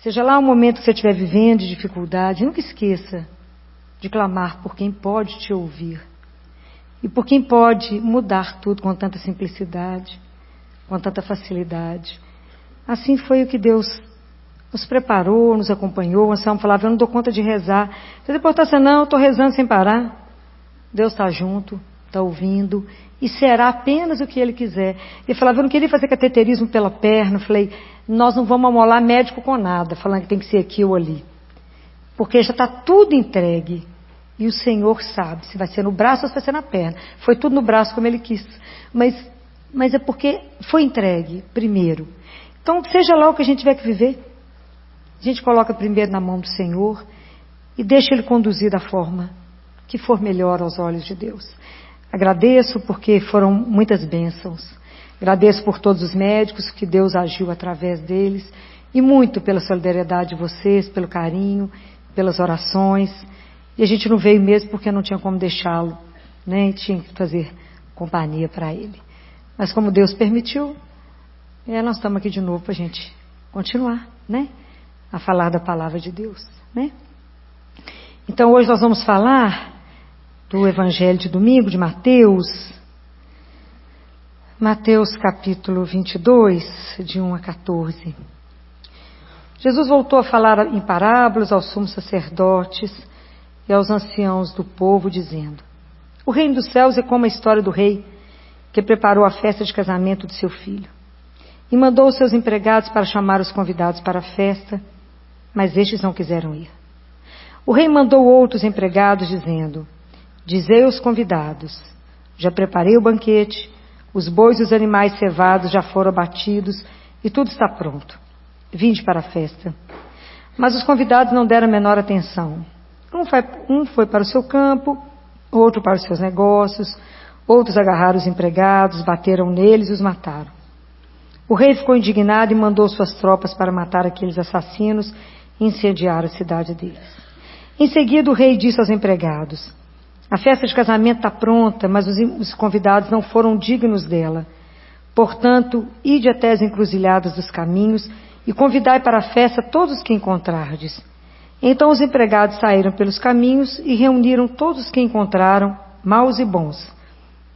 Seja lá o momento que você estiver vivendo de dificuldade, nunca esqueça de clamar por quem pode te ouvir. E por quem pode mudar tudo com tanta simplicidade, com tanta facilidade. Assim foi o que Deus nos preparou, nos acompanhou. O Anselmo falava, eu não dou conta de rezar. Não tem importância não, eu estou rezando sem parar. Deus está junto, está ouvindo, e será apenas o que Ele quiser. Ele falava, eu não queria fazer cateterismo pela perna. Eu falei, nós não vamos amolar médico com nada, falando que tem que ser aqui ou ali. Porque já está tudo entregue. E o Senhor sabe se vai ser no braço ou se vai ser na perna. Foi tudo no braço como Ele quis. Mas é porque foi entregue primeiro. Então, seja lá o que a gente tiver que viver, a gente coloca primeiro na mão do Senhor e deixa Ele conduzir da forma que for melhor aos olhos de Deus. Agradeço porque foram muitas bênçãos. Agradeço por todos os médicos, que Deus agiu através deles. E muito pela solidariedade de vocês, pelo carinho, pelas orações. E a gente não veio mesmo porque não tinha como deixá-lo, né? Tinha que fazer companhia para ele. Mas como Deus permitiu, nós estamos aqui de novo para a gente continuar, né? A falar da palavra de Deus, né? Então hoje nós vamos falar do Evangelho de domingo, de Mateus. Mateus capítulo 22, de 1 a 14. Jesus voltou a falar em parábolas aos sumos sacerdotes e aos anciãos do povo, dizendo: o reino dos céus é como a história do rei que preparou a festa de casamento de seu filho. E mandou os seus empregados para chamar os convidados para a festa, mas estes não quiseram ir. O rei mandou outros empregados, dizendo: dizei aos convidados, já preparei o banquete, os bois e os animais cevados já foram abatidos e tudo está pronto. Vinde para a festa. Mas os convidados não deram a menor atenção. Um foi para o seu campo, outro para os seus negócios, outros agarraram os empregados, bateram neles e os mataram. O rei ficou indignado e mandou suas tropas para matar aqueles assassinos e incendiar a cidade deles. Em seguida o rei disse aos empregados: a festa de casamento está pronta, mas os convidados não foram dignos dela. Portanto, ide até as encruzilhadas dos caminhos e convidai para a festa todos os que encontrardes. Então os empregados saíram pelos caminhos e reuniram todos os que encontraram, maus e bons.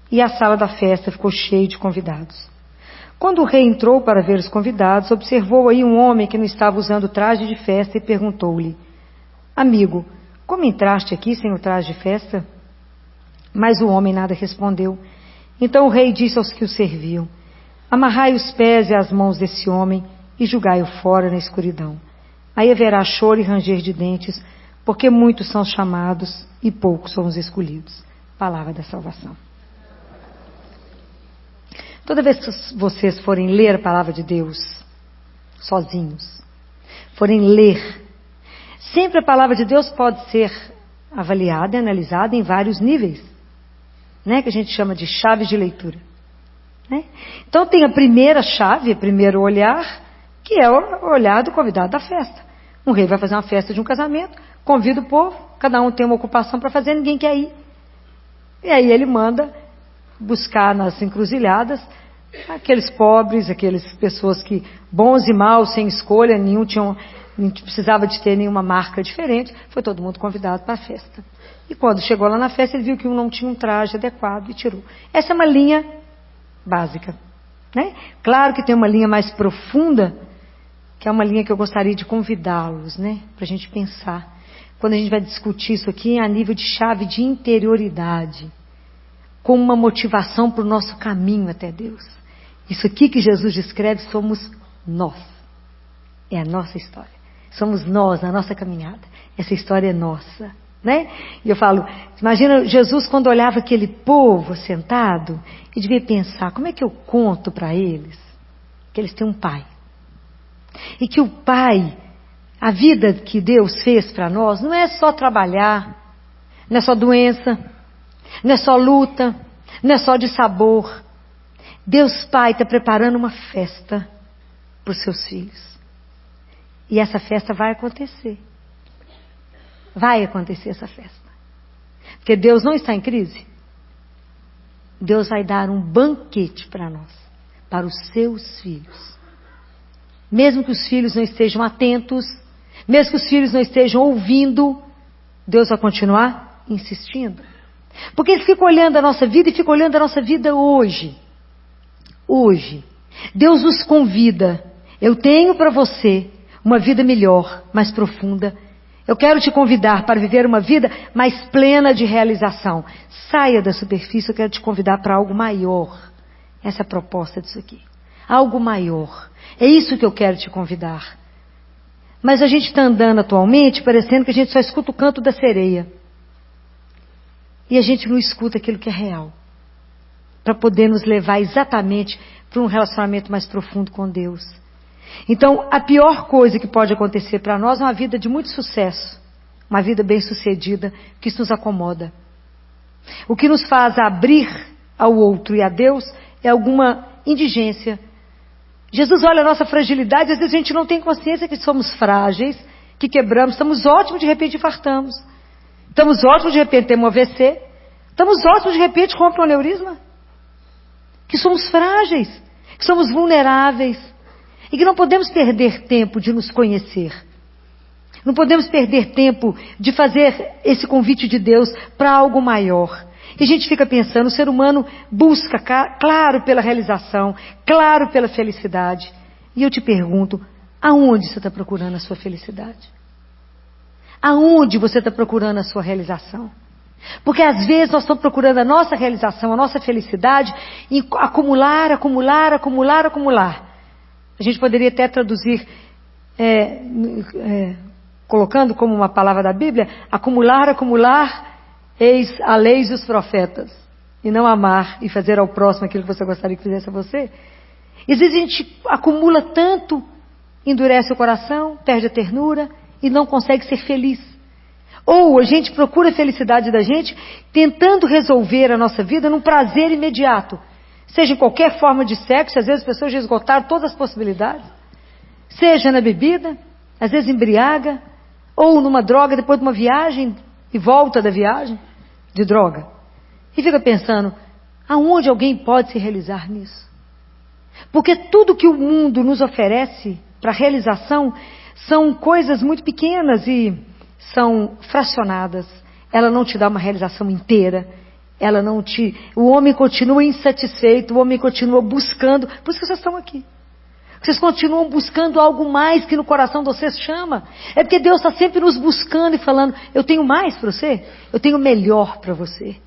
E a sala da festa ficou cheia de convidados. Quando o rei entrou para ver os convidados, observou aí um homem que não estava usando traje de festa e perguntou-lhe: amigo, como entraste aqui sem o traje de festa? Mas o homem nada respondeu. Então o rei disse aos que o serviam: amarrai os pés e as mãos desse homem e julgai-o fora na escuridão. Aí haverá choro e ranger de dentes, porque muitos são chamados e poucos são os escolhidos. Palavra da salvação. Toda vez que vocês forem ler a palavra de Deus, sozinhos, forem ler, sempre a palavra de Deus pode ser avaliada e analisada em vários níveis, né? Que a gente chama de chaves de leitura. Né? Então tem a primeira chave, o primeiro olhar, que é o olhar do convidado da festa. Um rei vai fazer uma festa de um casamento, convida o povo, cada um tem uma ocupação para fazer, ninguém quer ir. E aí ele manda buscar nas encruzilhadas aqueles pobres, aquelas pessoas que, bons e maus, sem escolha, não precisava de ter nenhuma marca diferente, foi todo mundo convidado para a festa. E quando chegou lá na festa, ele viu que um não tinha um traje adequado e tirou. Essa é uma linha básica. Né? Claro que tem uma linha mais profunda, que é uma linha que eu gostaria de convidá-los, né? Para a gente pensar. Quando a gente vai discutir isso aqui a nível de chave de interioridade, como uma motivação para o nosso caminho até Deus. Isso aqui que Jesus descreve somos nós. É a nossa história. Somos nós, na nossa caminhada. Essa história é nossa. Né? E eu falo, imagina Jesus quando olhava aquele povo sentado e devia pensar, como é que eu conto para eles que eles têm um pai? E que o pai, a vida que Deus fez para nós, não é só trabalhar, não é só doença, não é só luta, não é só de sabor. Deus Pai está preparando uma festa para os seus filhos. E essa festa vai acontecer. Vai acontecer essa festa. Porque Deus não está em crise. Deus vai dar um banquete para nós, para os seus filhos. Mesmo que os filhos não estejam atentos, Mesmo que os filhos não estejam ouvindo, Deus vai continuar insistindo. Porque Ele fica olhando a nossa vida e fica olhando a nossa vida hoje. Hoje. Deus nos convida. Eu tenho para você uma vida melhor, mais profunda. Eu quero te convidar para viver uma vida mais plena de realização. Saia da superfície, eu quero te convidar para algo maior. Essa é a proposta disso aqui. Algo maior. É isso que eu quero te convidar. Mas a gente está andando atualmente parecendo que a gente só escuta o canto da sereia. E a gente não escuta aquilo que é real. Para poder nos levar exatamente para um relacionamento mais profundo com Deus. Então, a pior coisa que pode acontecer para nós é uma vida de muito sucesso. Uma vida bem-sucedida, que isso nos acomoda. O que nos faz abrir ao outro e a Deus é alguma indigência. Jesus olha a nossa fragilidade, às vezes a gente não tem consciência que somos frágeis, que quebramos, estamos ótimos, de repente infartamos. Estamos ótimos, de repente temos um AVC. Estamos ótimos, de repente rompe um aneurisma. Que somos frágeis, que somos vulneráveis. E que não podemos perder tempo de nos conhecer. Não podemos perder tempo de fazer esse convite de Deus para algo maior. E a gente fica pensando, o ser humano busca, claro, pela realização, claro, pela felicidade. E eu te pergunto, aonde você está procurando a sua felicidade? Aonde você está procurando a sua realização? Porque às vezes nós estamos procurando a nossa realização, a nossa felicidade, em acumular. A gente poderia até traduzir, colocando como uma palavra da Bíblia, acumular, eis a lei e os profetas. E não amar e fazer ao próximo aquilo que você gostaria que fizesse a você. E às vezes a gente acumula tanto, endurece o coração, perde a ternura e não consegue ser feliz. Ou a gente procura a felicidade da gente tentando resolver a nossa vida num prazer imediato. Seja em qualquer forma de sexo, às vezes as pessoas já esgotaram todas as possibilidades. Seja na bebida, às vezes embriaga, ou numa droga depois de uma viagem e volta da viagem de droga. E fica pensando, aonde alguém pode se realizar nisso? Porque tudo que o mundo nos oferece para realização são coisas muito pequenas e são fracionadas. Ela não te dá uma realização inteira. O homem continua insatisfeito, o homem continua buscando. Por isso que vocês estão aqui. Vocês continuam buscando algo mais que no coração de vocês chama. É porque Deus está sempre nos buscando e falando, eu tenho mais para você, eu tenho melhor para você.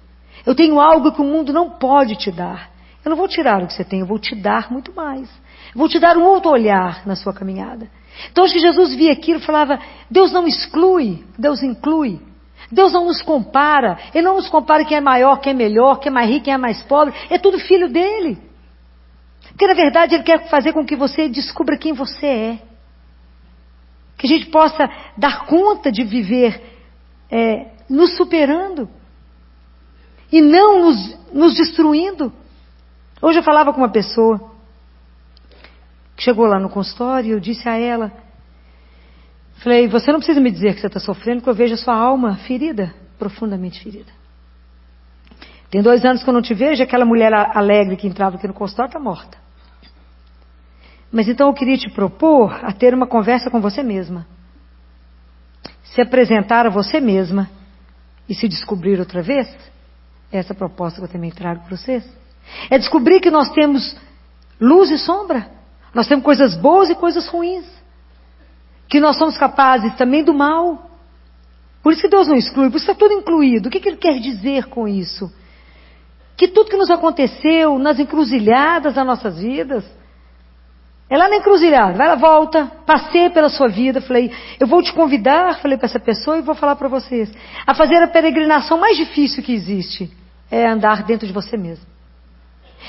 Eu tenho algo que o mundo não pode te dar. Eu não vou tirar o que você tem, eu vou te dar muito mais. Eu vou te dar um outro olhar na sua caminhada. Então acho que Jesus via aquilo e falava, Deus não exclui, Deus inclui. Deus não nos compara. Ele não nos compara quem é maior, quem é melhor, quem é mais rico, quem é mais pobre. É tudo filho dele. Porque na verdade Ele quer fazer com que você descubra quem você é. Que a gente possa dar conta de viver nos superando. E não nos destruindo. Hoje eu falava com uma pessoa que chegou lá no consultório e eu disse a ela, falei, você não precisa me dizer que você está sofrendo, porque eu vejo a sua alma ferida, profundamente ferida. Tem 2 anos que eu não te vejo, aquela mulher alegre que entrava aqui no consultório está morta. Mas então eu queria te propor a ter uma conversa com você mesma. Se apresentar a você mesma e se descobrir outra vez. Essa é a proposta que eu também trago para vocês. É descobrir que nós temos luz e sombra. Nós temos coisas boas e coisas ruins. Que nós somos capazes também do mal. Por isso que Deus não exclui, por isso está tudo incluído. O que Ele quer dizer com isso? Que tudo que nos aconteceu nas encruzilhadas das nossas vidas, é lá na encruzilhada, vai lá, volta, passei pela sua vida, falei, eu vou te convidar, falei para essa pessoa e vou falar para vocês, a fazer a peregrinação mais difícil que existe, é andar dentro de você mesmo.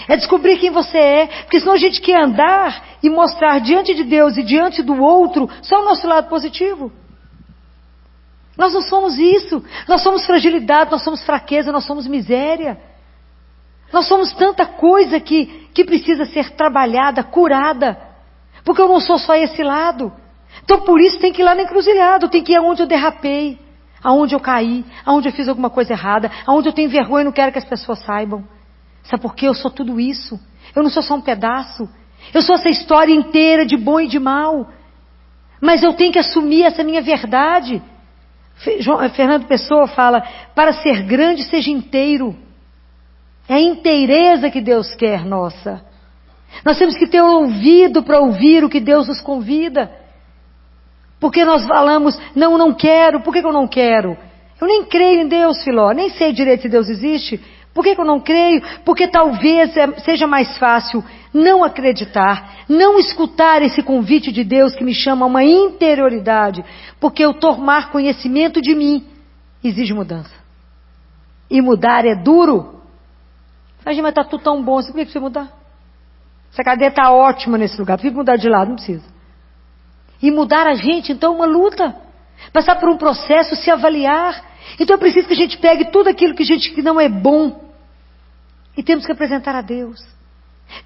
É descobrir quem você é, porque senão a gente quer andar e mostrar diante de Deus e diante do outro só o nosso lado positivo. Nós não somos isso, nós somos fragilidade, nós somos fraqueza, nós somos miséria. Nós somos tanta coisa que precisa ser trabalhada, curada, porque eu não sou só esse lado. Então por isso tem que ir lá na encruzilhada, tem que ir aonde eu derrapei, aonde eu caí, aonde eu fiz alguma coisa errada, aonde eu tenho vergonha e não quero que as pessoas saibam. Sabe por quê? Eu sou tudo isso. Eu não sou só um pedaço. Eu sou essa história inteira de bom e de mal. Mas eu tenho que assumir essa minha verdade. Fernando Pessoa fala, para ser grande, seja inteiro. É a inteireza que Deus quer, nossa. Nós temos que ter ouvido para ouvir o que Deus nos convida. Porque nós falamos, não quero. Por que eu não quero? Eu nem creio em Deus, Filó. Nem sei direito se Deus existe. Por que eu não creio? Porque talvez seja mais fácil não acreditar, não escutar esse convite de Deus que me chama a uma interioridade. Porque eu tomar conhecimento de mim exige mudança. E mudar é duro. Mas está tudo tão bom, por que precisa mudar? Essa cadeia está ótima nesse lugar, precisa mudar de lado, não precisa. E mudar a gente, então, é uma luta. Passar por um processo, se avaliar. Então é preciso que a gente pegue tudo aquilo que não é bom. E temos que apresentar a Deus.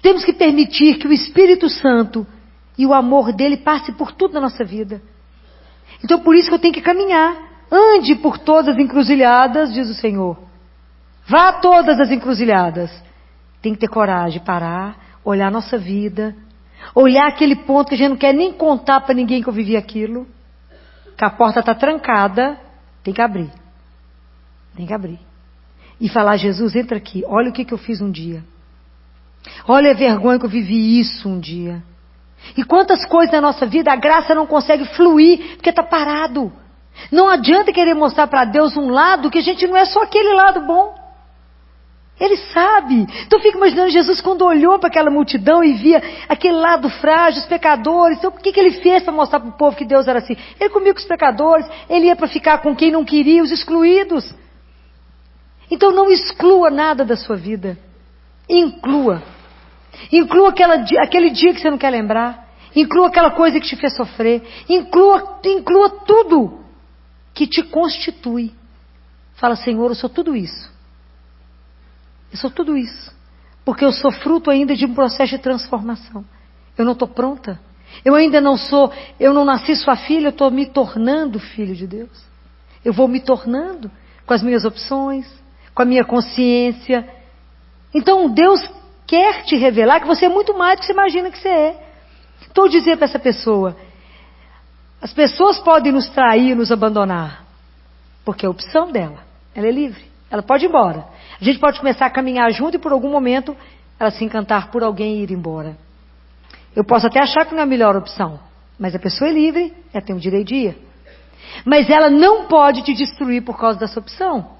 Temos que permitir que o Espírito Santo e o amor dele passe por tudo na nossa vida. Então por isso que eu tenho que caminhar. Ande por todas as encruzilhadas, diz o Senhor. Vá a todas as encruzilhadas. Tem que ter coragem de parar, olhar a nossa vida, olhar aquele ponto que a gente não quer nem contar para ninguém que eu vivi aquilo. Que a porta está trancada, tem que abrir. Tem que abrir. E falar, Jesus, entra aqui, olha o que eu fiz um dia. Olha a vergonha que eu vivi isso um dia. E quantas coisas na nossa vida a graça não consegue fluir, porque está parado. Não adianta querer mostrar para Deus um lado que a gente não é só aquele lado bom. Ele sabe. Então eu fico imaginando Jesus quando olhou para aquela multidão e via aquele lado frágil, os pecadores. Então o que ele fez para mostrar para o povo que Deus era assim? Ele comia com os pecadores, ele ia para ficar com quem não queria, os excluídos. Então não exclua nada da sua vida. Inclua. Inclua aquele dia que você não quer lembrar. Inclua aquela coisa que te fez sofrer. Inclua tudo que te constitui. Fala, Senhor, eu sou tudo isso. Eu sou tudo isso. Porque eu sou fruto ainda de um processo de transformação. Eu não estou pronta. Eu ainda não sou, eu não nasci sua filha, eu estou me tornando filho de Deus. Eu vou me tornando com as minhas opções, com a minha consciência. Então Deus quer te revelar que você é muito mais do que você imagina que você é. Então eu dizer para essa pessoa, as pessoas podem nos trair, nos abandonar, porque é a opção dela, ela é livre, ela pode ir embora. A gente pode começar a caminhar junto e por algum momento ela se encantar por alguém e ir embora. Eu posso até achar que não é a melhor opção, mas a pessoa é livre, ela tem o direito de ir. Mas ela não pode te destruir por causa dessa opção,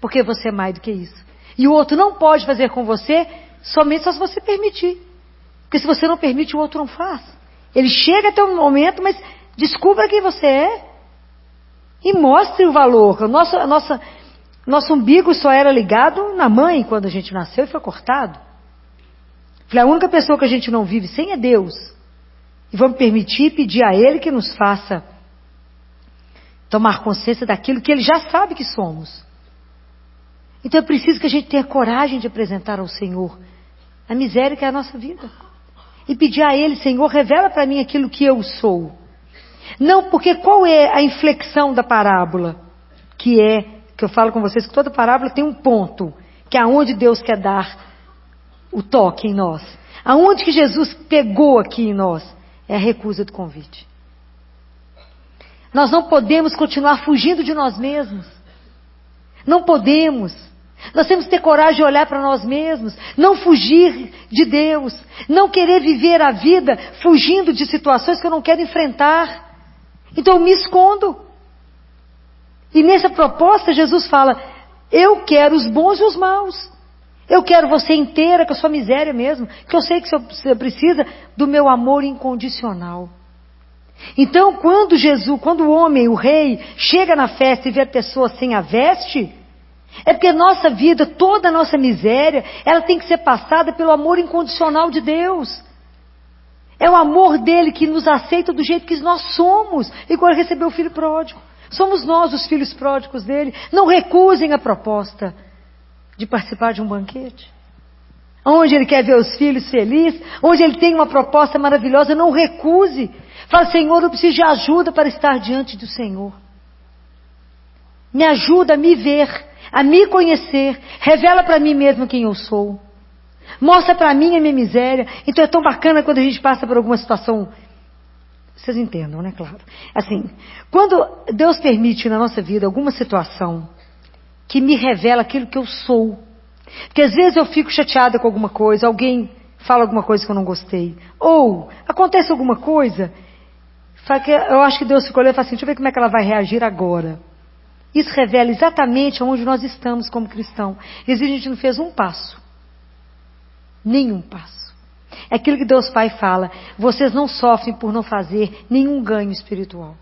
porque você é mais do que isso. E o outro não pode fazer com você somente só se você permitir. Porque se você não permite, o outro não faz. Ele chega até um momento, mas descubra quem você é e mostre o valor. Nosso umbigo só era ligado na mãe quando a gente nasceu e foi cortado. Falei, a única pessoa que a gente não vive sem é Deus. E vamos permitir, pedir a Ele que nos faça tomar consciência daquilo que Ele já sabe que somos. Então é preciso que a gente tenha coragem de apresentar ao Senhor a miséria que é a nossa vida. E pedir a Ele, Senhor, revela para mim aquilo que eu sou. Não, porque qual é a inflexão da parábola? Que eu falo com vocês que toda parábola tem um ponto, que é aonde Deus quer dar o toque em nós. Aonde que Jesus pegou aqui em nós? É a recusa do convite. Nós não podemos continuar fugindo de nós mesmos. Não podemos. Nós temos que ter coragem de olhar para nós mesmos, não fugir de Deus, não querer viver a vida fugindo de situações que eu não quero enfrentar. Então eu me escondo. E nessa proposta Jesus fala, eu quero os bons e os maus. Eu quero você inteira com a sua miséria mesmo, que eu sei que você precisa do meu amor incondicional. Então quando o homem, o rei, chega na festa e vê a pessoa sem a veste, é porque nossa vida, toda a nossa miséria, ela tem que ser passada pelo amor incondicional de Deus. É o amor dele que nos aceita do jeito que nós somos, igual ele recebeu o filho pródigo. Somos nós os filhos pródigos dele. Não recusem a proposta de participar de um banquete. Onde ele quer ver os filhos felizes, onde ele tem uma proposta maravilhosa, não recuse. Fala, Senhor, eu preciso de ajuda para estar diante do Senhor. Me ajuda a me ver, a me conhecer, revela para mim mesmo quem eu sou. Mostra para mim a minha miséria. Então é tão bacana quando a gente passa por alguma situação Vocês entendam, né? Claro. Assim, quando Deus permite na nossa vida alguma situação que me revela aquilo que eu sou. Porque às vezes eu fico chateada com alguma coisa, alguém fala alguma coisa que eu não gostei. Ou acontece alguma coisa, eu acho que Deus ficou olhando e fala assim, deixa eu ver como é que ela vai reagir agora. Isso revela exatamente onde nós estamos como cristão. E às vezes a gente não fez um passo. Nenhum passo. É aquilo que Deus Pai fala, vocês não sofrem por não fazer nenhum ganho espiritual.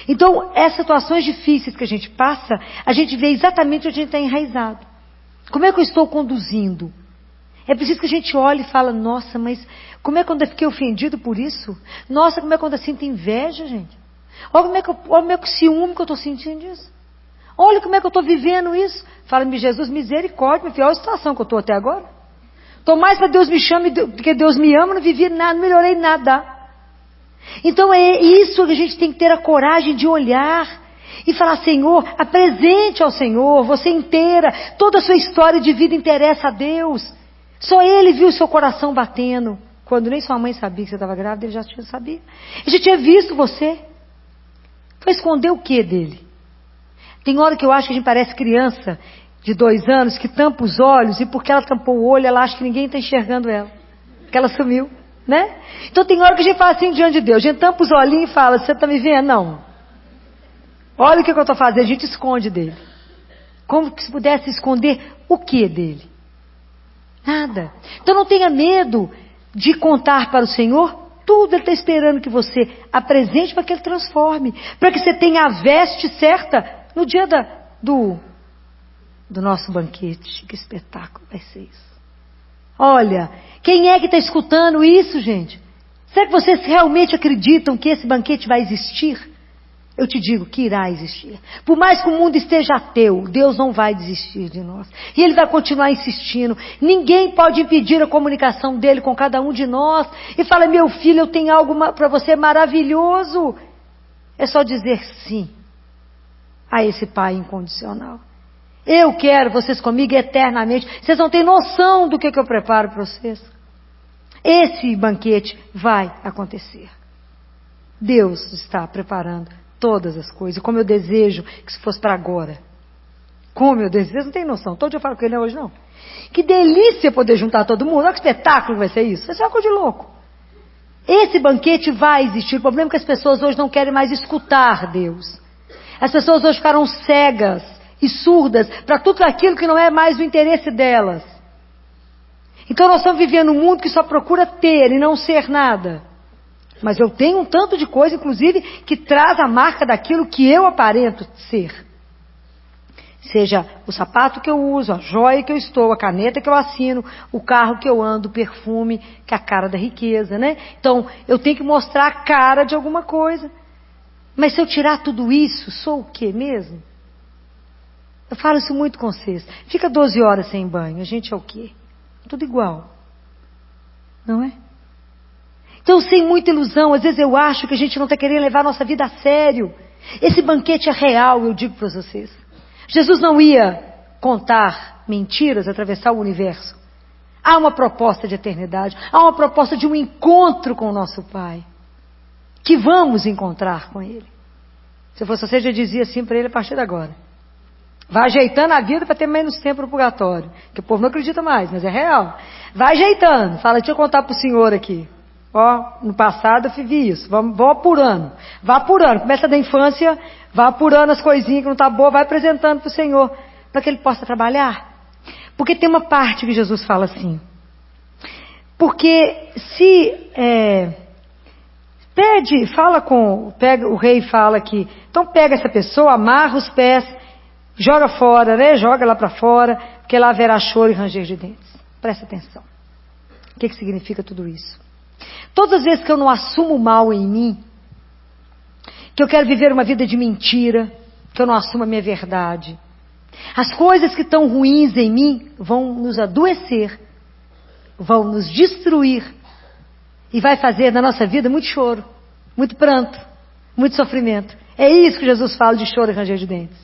Então, essas situações difíceis que a gente passa, a gente vê exatamente onde a gente está enraizado. Como é que eu estou conduzindo? É preciso que a gente olhe e fale, nossa, mas como é quando eu fiquei ofendido por isso? Nossa, como é quando eu sinto inveja, gente? Olha como é que o ciúme que eu estou sentindo isso. Olha como é que eu estou vivendo isso. Fala-me, Jesus, misericórdia, meu filho, olha a situação que eu estou até agora. Estou mais para Deus me chame do que Deus me ama, não vivi nada, não melhorei nada. Então é isso que a gente tem que ter a coragem de olhar e falar, Senhor, apresente ao Senhor, você inteira, toda a sua história de vida interessa a Deus. Só Ele viu o seu coração batendo. Quando nem sua mãe sabia que você estava grávida, Ele já sabia. Ele já tinha visto você. Foi esconder o que dele? Tem hora que eu acho que a gente parece criança de 2 anos que tampa os olhos e porque ela tampou o olho, ela acha que ninguém está enxergando ela. Porque ela sumiu, né? Então tem hora que a gente fala assim diante de Deus. A gente tampa os olhinhos e fala, você está me vendo? Não. Olha o que eu estou fazendo. A gente esconde dele. Como que se pudesse esconder o que dele? Nada. Então não tenha medo de contar para o Senhor tudo. Ele está esperando que você apresente para que Ele transforme. Para que você tenha a veste certa no dia do nosso banquete. Que espetáculo vai ser isso. Olha, quem é que está escutando isso, gente? Será que vocês realmente acreditam que esse banquete vai existir? Eu te digo que irá existir. Por mais que o mundo esteja ateu, Deus não vai desistir de nós. E Ele vai continuar insistindo. Ninguém pode impedir a comunicação dEle com cada um de nós. E fala, meu filho, eu tenho algo para você maravilhoso. É só dizer sim a esse Pai incondicional. Eu quero vocês comigo eternamente. Vocês não têm noção do que eu preparo para vocês. Esse banquete vai acontecer. Deus está preparando todas as coisas. Como eu desejo que isso fosse para agora. Como eu desejo. Vocês não têm noção. Todo dia eu falo com ele hoje, não. Que delícia poder juntar todo mundo. Olha que espetáculo vai ser isso. Vai ser uma coisa de louco. Esse banquete vai existir. O problema é que as pessoas hoje não querem mais escutar Deus. As pessoas hoje ficaram cegas e surdas para tudo aquilo que não é mais o interesse delas. Então nós estamos vivendo um mundo que só procura ter e não ser nada. Mas eu tenho um tanto de coisa, inclusive, que traz a marca daquilo que eu aparento ser. Seja o sapato que eu uso, a joia que eu estou, a caneta que eu assino, o carro que eu ando, o perfume, que é a cara da riqueza, né? Então, eu tenho que mostrar a cara de alguma coisa. Mas se eu tirar tudo isso, sou o quê mesmo? Eu falo isso muito com vocês. Fica 12 horas sem banho, a gente é o quê? Tudo igual. Não é? Então, sem muita ilusão, às vezes eu acho que a gente não está querendo levar a nossa vida a sério. Esse banquete é real, eu digo para vocês. Jesus não ia contar mentiras, atravessar o universo. Há uma proposta de eternidade, há uma proposta de um encontro com o nosso Pai. Que vamos encontrar com Ele. Se eu fosse você, já dizia assim para Ele a partir de agora. Vai ajeitando a vida para ter menos tempo no purgatório. Que o povo não acredita mais, mas é real. Vai ajeitando. Fala, deixa eu contar para o senhor aqui. Ó, no passado eu vivi isso. Vou apurando. Vá apurando. Começa da infância, vá apurando as coisinhas que não está boa, vai apresentando para o Senhor. Para que Ele possa trabalhar. Porque tem uma parte que Jesus fala assim. Porque se... o rei fala aqui. Então pega essa pessoa, amarra os pés, joga fora, né? Joga lá para fora, porque lá haverá choro e ranger de dentes. Presta atenção. O que significa tudo isso? Todas as vezes que eu não assumo o mal em mim, que eu quero viver uma vida de mentira, que eu não assumo a minha verdade, as coisas que estão ruins em mim vão nos adoecer, vão nos destruir e vai fazer na nossa vida muito choro, muito pranto, muito sofrimento. É isso que Jesus fala de choro e ranger de dentes.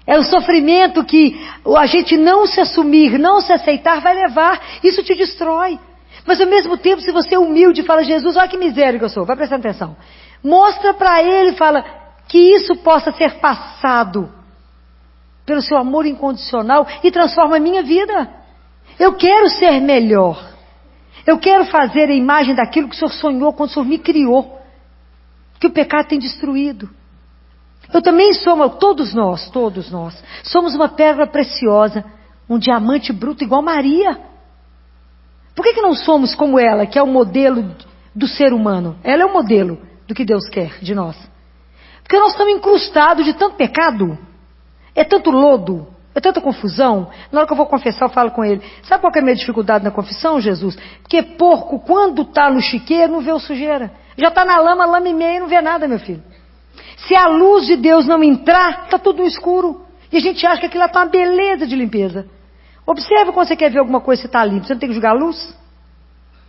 É o sofrimento que a gente não se assumir, não se aceitar vai levar. Isso te destrói. Mas ao mesmo tempo, se você é humilde e fala, Jesus, olha que miséria que eu sou, vai prestando atenção. Mostra para ele, fala, que isso possa ser passado pelo seu amor incondicional e transforma a minha vida. Eu quero ser melhor. Eu quero fazer a imagem daquilo que o Senhor sonhou quando o Senhor me criou. Que o pecado tem destruído. Eu também sou, todos nós, somos uma pérola preciosa, um diamante bruto igual Maria. Por que não somos como ela, que é o modelo do ser humano? Ela é o modelo do que Deus quer de nós. Porque nós estamos incrustados de tanto pecado, é tanto lodo, é tanta confusão. Na hora que eu vou confessar, eu falo com ele, sabe qual que é a minha dificuldade na confissão, Jesus? Porque porco, quando está no chiqueiro, não vê o sujeira. Já está na lama e meia, não vê nada, meu filho. Se a luz de Deus não entrar, está tudo no escuro. E a gente acha que aquilo está uma beleza de limpeza. Observa quando você quer ver alguma coisa se está limpo. Você não tem que julgar a luz?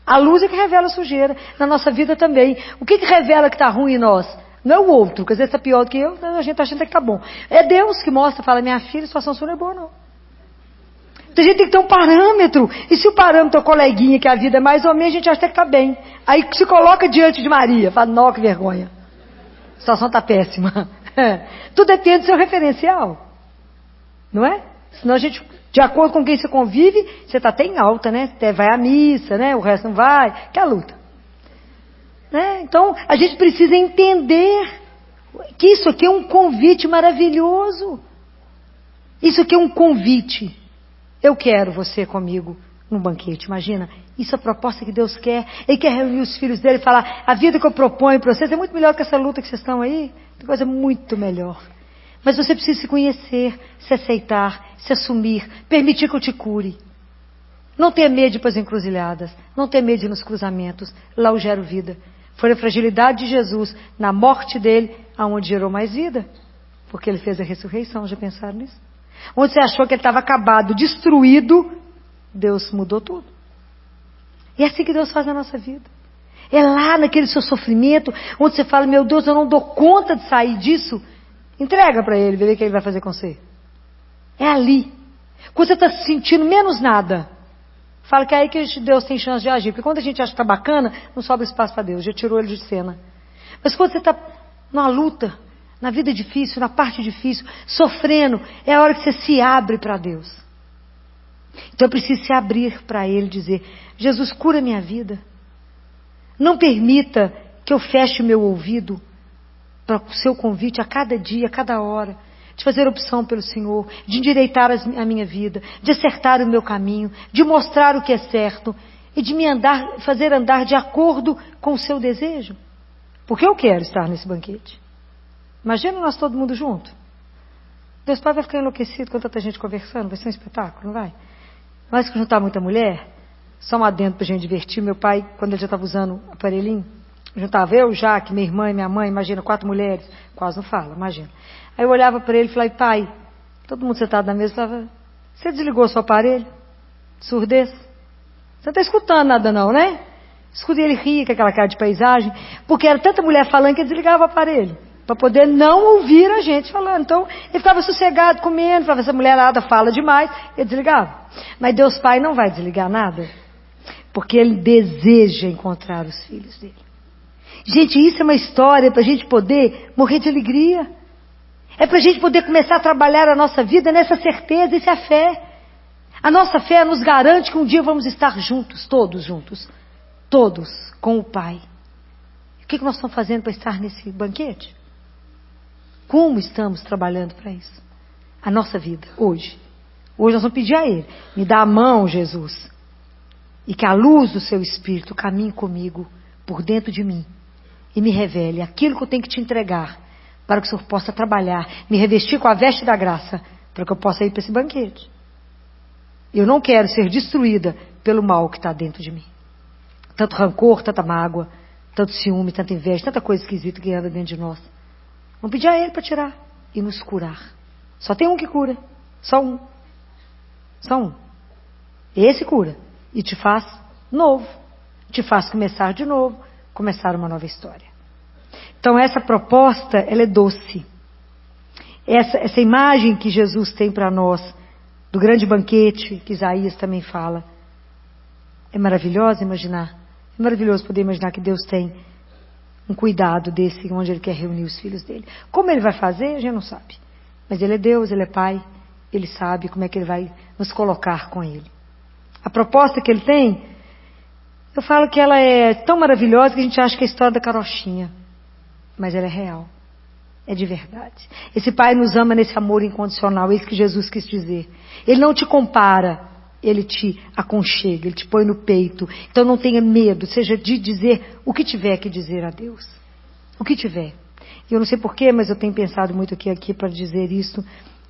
A luz é que revela a sujeira. Na nossa vida também. O que revela que está ruim em nós? Não é o outro, que às vezes está pior do que eu, a gente está achando que está bom. É Deus que mostra, fala, minha filha, a situação sua não é boa, não. Então a gente tem que ter um parâmetro. E se o parâmetro é o coleguinha, que a vida é mais ou menos, a gente acha que está bem. Aí se coloca diante de Maria, fala, não, que vergonha. A situação está péssima. Tudo depende do seu referencial. Não é? Senão a gente, de acordo com quem você convive, você está até em alta, né? Até vai à missa, né? O resto não vai, que é a luta. Né? Então, a gente precisa entender que isso aqui é um convite maravilhoso. Isso aqui é um convite. Eu quero você comigo num banquete, imagina. Isso é a proposta que Deus quer. Ele quer reunir os filhos dele e falar, a vida que eu proponho para vocês é muito melhor que essa luta que vocês estão aí. Tem coisa muito melhor. Mas você precisa se conhecer, se aceitar, se assumir, permitir que eu te cure. Não ter medo de ir para as encruzilhadas, não ter medo de ir nos cruzamentos. Lá eu gero vida. Foi a fragilidade de Jesus, na morte dele, aonde gerou mais vida. Porque ele fez a ressurreição, já pensaram nisso? Onde você achou que ele estava acabado, destruído, Deus mudou tudo. E é assim que Deus faz na nossa vida. É lá naquele seu sofrimento, onde você fala, meu Deus, eu não dou conta de sair disso. Entrega para ele, vê o que ele vai fazer com você. É ali. Quando você está se sentindo menos nada, fala que é aí que Deus tem chance de agir. Porque quando a gente acha que está bacana, não sobra espaço para Deus. Já tirou ele de cena. Mas quando você está numa luta, na vida difícil, na parte difícil, sofrendo, é a hora que você se abre para Deus. Então eu preciso se abrir para Ele e dizer, Jesus, cura minha vida. Não permita que eu feche o meu ouvido para o seu convite a cada dia, a cada hora, de fazer opção pelo Senhor, de endireitar a minha vida, de acertar o meu caminho, de mostrar o que é certo e de me fazer andar de acordo com o seu desejo. Porque eu quero estar nesse banquete. Imagina nós todo mundo junto. Deus Pai vai ficar enlouquecido com tanta gente conversando, vai ser um espetáculo, não vai? Mas que juntar muita mulher, só um adendo para a gente divertir. Meu pai, quando ele já estava usando o aparelhinho, juntava eu, Jaque, minha irmã e minha mãe, imagina, 4 mulheres, quase não fala, imagina. Aí eu olhava para ele e falava, pai, todo mundo sentado na mesa, falava, você desligou o seu aparelho? Surdez? Você não está escutando nada não, né? Escutei ele ria com aquela cara de paisagem, porque era tanta mulher falando que ele desligava o aparelho, para poder não ouvir a gente falando. Então, ele ficava sossegado, comendo, falava, essa mulherada fala demais, ele desligava. Mas Deus Pai não vai desligar nada, porque Ele deseja encontrar os filhos dele. Gente, isso é uma história para a gente poder morrer de alegria. É para a gente poder começar a trabalhar a nossa vida nessa certeza, isso é a fé. A nossa fé nos garante que um dia vamos estar juntos, todos, com o Pai. O que nós estamos fazendo para estar nesse banquete? Como estamos trabalhando para isso? A nossa vida, hoje. Hoje nós vamos pedir a Ele, me dá a mão, Jesus, e que a luz do Seu Espírito caminhe comigo, por dentro de mim, e me revele aquilo que eu tenho que te entregar, para que o Senhor possa trabalhar, me revestir com a veste da graça, para que eu possa ir para esse banquete. Eu não quero ser destruída pelo mal que está dentro de mim. Tanto rancor, tanta mágoa, tanto ciúme, tanta inveja, tanta coisa esquisita que anda dentro de nós. Vamos pedir a Ele para tirar e nos curar. Só tem um que cura, só um. Só um. Esse cura e te faz novo, te faz começar de novo, começar uma nova história. Então essa proposta, ela é doce. Essa imagem que Jesus tem para nós, do grande banquete, que Isaías também fala, É maravilhoso imaginar. É maravilhoso poder imaginar que Deus tem um cuidado desse, onde Ele quer reunir os filhos dele. Como Ele vai fazer, a gente não sabe. Mas Ele é Deus, Ele é Pai, Ele sabe como é que Ele vai nos colocar com Ele. A proposta que Ele tem, eu falo que ela é tão maravilhosa que a gente acha que é a história da carochinha. Mas ela é real. É de verdade. Esse Pai nos ama nesse amor incondicional, é isso que Jesus quis dizer. Ele não te compara, Ele te aconchega, Ele te põe no peito. Então não tenha medo, seja de dizer o que tiver que dizer a Deus. O que tiver. Eu não sei porquê, mas eu tenho pensado muito aqui para dizer isso.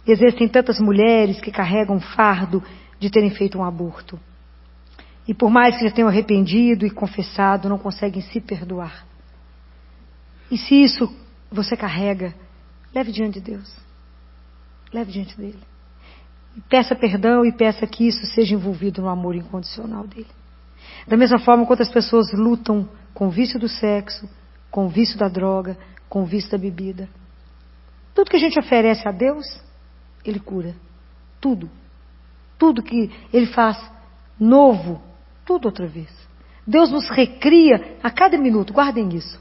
Existem tantas mulheres que carregam um fardo de terem feito um aborto. E por mais que já tenham arrependido e confessado, não conseguem se perdoar. E se isso você carrega, leve diante de Deus. Leve diante dele. E peça perdão e peça que isso seja envolvido no amor incondicional dele. Da mesma forma, quantas pessoas lutam com o vício do sexo, com o vício da droga, com o vício da bebida. Tudo que a gente oferece a Deus, Ele cura. Tudo. Tudo que Ele faz novo, tudo outra vez. Deus nos recria a cada minuto, guardem isso.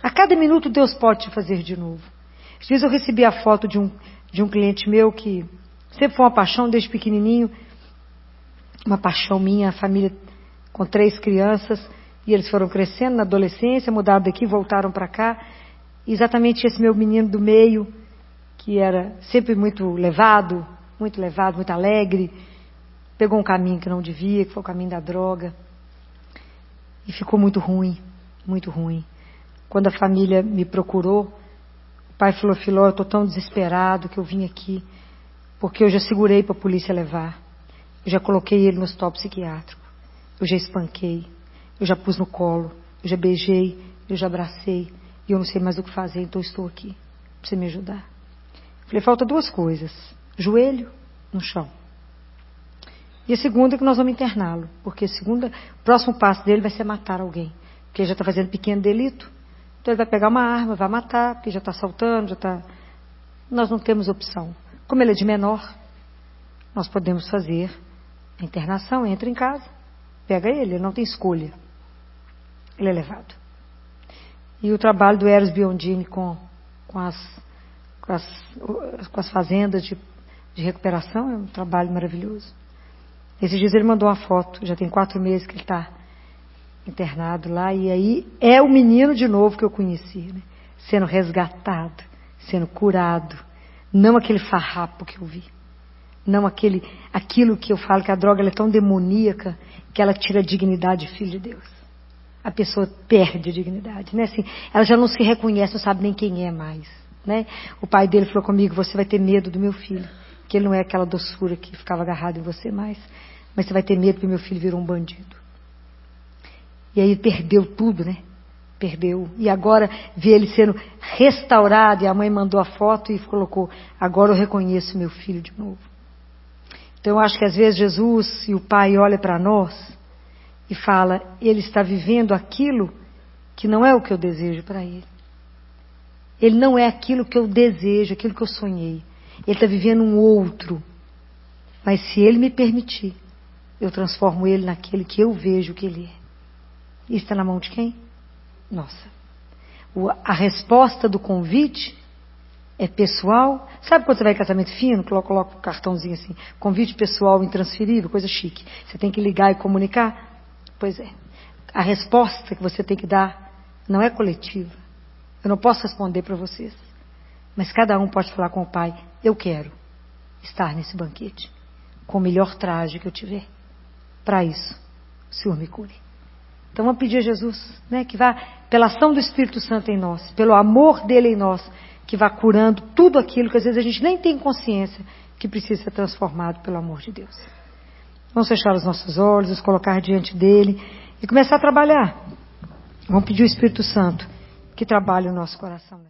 A cada minuto Deus pode te fazer de novo. Às vezes eu recebi a foto de um cliente meu que sempre foi uma paixão desde pequenininho, uma paixão minha, a família com 3 crianças, e eles foram crescendo na adolescência, mudaram daqui, voltaram para cá. E exatamente esse meu menino do meio, que era sempre muito levado, muito alegre, pegou um caminho que não devia, que foi o caminho da droga, e ficou muito ruim, muito ruim. Quando a família me procurou, o pai falou: Filó, eu estou tão desesperado que eu vim aqui, porque eu já segurei para a polícia levar, eu já coloquei ele no hospital psiquiátrico, eu já espanquei, eu já pus no colo, eu já beijei, eu já abracei, e eu não sei mais o que fazer, então estou aqui, para você me ajudar. Falei: falta 2 coisas, joelho no chão. E a segunda é que nós vamos interná-lo, porque o próximo passo dele vai ser matar alguém, porque ele já está fazendo pequeno delito. Então ele vai pegar uma arma, vai matar, porque já está assaltando, Nós não temos opção. Como ele é de menor, nós podemos fazer a internação, entra em casa, pega ele não tem escolha. Ele é levado. E o trabalho do Eros Biondini com as fazendas de recuperação é um trabalho maravilhoso. Esses dias ele mandou uma foto, já tem 4 meses que ele está internado lá, e aí é o menino de novo que eu conheci, né? Sendo resgatado, sendo curado, não aquele farrapo que eu vi, não aquilo que eu falo que a droga ela é tão demoníaca que ela tira a dignidade de filho de Deus. A pessoa perde a dignidade, né? Assim, ela já não se reconhece, não sabe nem quem é mais, né? O pai dele falou comigo: você vai ter medo do meu filho, que ele não é aquela doçura que ficava agarrado em você mais, mas você vai ter medo porque meu filho virou um bandido. E aí perdeu tudo, né? Perdeu. E agora vê ele sendo restaurado, e a mãe mandou a foto e colocou: agora eu reconheço meu filho de novo. Então eu acho que às vezes Jesus e o Pai olham para nós e fala: ele está vivendo aquilo que não é o que eu desejo para ele. Ele não é aquilo que eu desejo, aquilo que eu sonhei. Ele está vivendo um outro. Mas se ele me permitir, eu transformo ele naquele que eu vejo que ele é. Isso está na mão de quem? Nossa. A resposta do convite é pessoal. Sabe quando você vai em casamento fino, coloca um cartãozinho assim: convite pessoal intransferível, coisa chique. Você tem que ligar e comunicar? Pois é. A resposta que você tem que dar não é coletiva. Eu não posso responder para vocês. Mas cada um pode falar com o Pai: eu quero estar nesse banquete com o melhor traje que eu tiver. Para isso, o Senhor me cure. Então vamos pedir a Jesus, né, que vá, pela ação do Espírito Santo em nós, pelo amor dele em nós, que vá curando tudo aquilo que às vezes a gente nem tem consciência que precisa ser transformado pelo amor de Deus. Vamos fechar os nossos olhos, nos colocar diante dele e começar a trabalhar. Vamos pedir ao Espírito Santo que trabalhe o nosso coração.